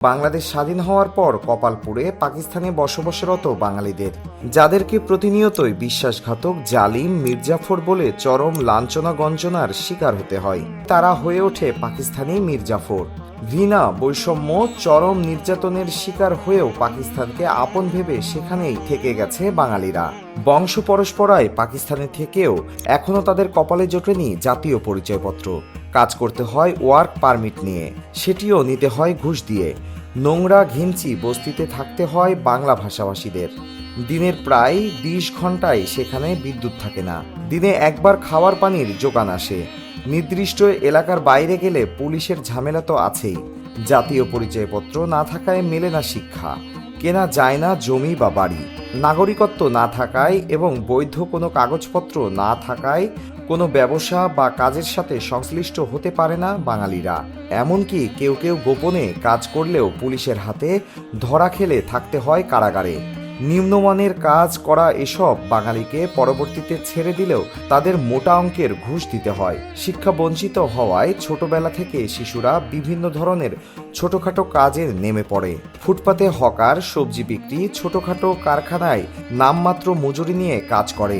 বাংলাদেশ স্বাধীন হওয়ার পর কপাল পুড়ে পাকিস্তানে বসবাসরত বাঙালিদের, যাদেরকে প্রতিনিয়তই বিশ্বাসঘাতক, জালিম, মির্জাফর বলে চরম লাঞ্ছনা গঞ্জনার শিকার হতে হয়। তারা হয়ে ওঠে পাকিস্তানি মির্জাফর। ঘৃণা, বৈষম্য, চরম নির্যাতনের শিকার হয়েও পাকিস্তানকে আপন ভেবে সেখানেই থেকে গেছে বাঙালিরা। বংশ পরস্পরায় পাকিস্তানে থেকেও এখনও তাদের কপালে জোটেনি জাতীয় পরিচয়পত্র। কাজ করতে হয় ওয়ার্ক পারমিট নিয়ে, সেটিও নিতে হয় ঘুষ দিয়ে। নোংরা ঘিঞ্চি বস্তিতে থাকতে হয় বাংলা ভাষাভাষীদের। দিনের প্রায় 20 ঘন্টায় সেখানে বিদ্যুৎ থাকে না। দিনে একবার খাওয়ার পানির যোগান আসে। নির্দিষ্ট এলাকার বাইরে গেলে পুলিশের ঝামেলা তো আছেই। জাতীয় পরিচয়পত্র না থাকায় মেলে না শিক্ষা, কেনা যায় না জমি বা বাড়ি। নাগরিকত্ব না থাকায় এবং বৈধ কোনো কাগজপত্র না থাকায় কোনো ব্যবসা বা কাজের সাথে সংশ্লিষ্ট হতে পারে না বাঙালিরা। এমনকি কেউ কেউ গোপনে কাজ করলেও পুলিশের হাতে ধরা খেলে থাকতে হয় কারাগারে। নিম্নমানের কাজ করা এসব বাঙালিকে পরবর্তীতে ছেড়ে দিলেও তাদের মোটা অঙ্কের ঘুষ দিতে হয়। শিক্ষা বঞ্চিত হওয়ায় ছোটবেলা থেকে শিশুরা বিভিন্ন ধরনের ছোটখাটো কাজে নেমে পড়ে। ফুটপাতে হকার, সবজি বিক্রি, ছোটখাটো কারখানায় নামমাত্র মজুরি নিয়ে কাজ করে।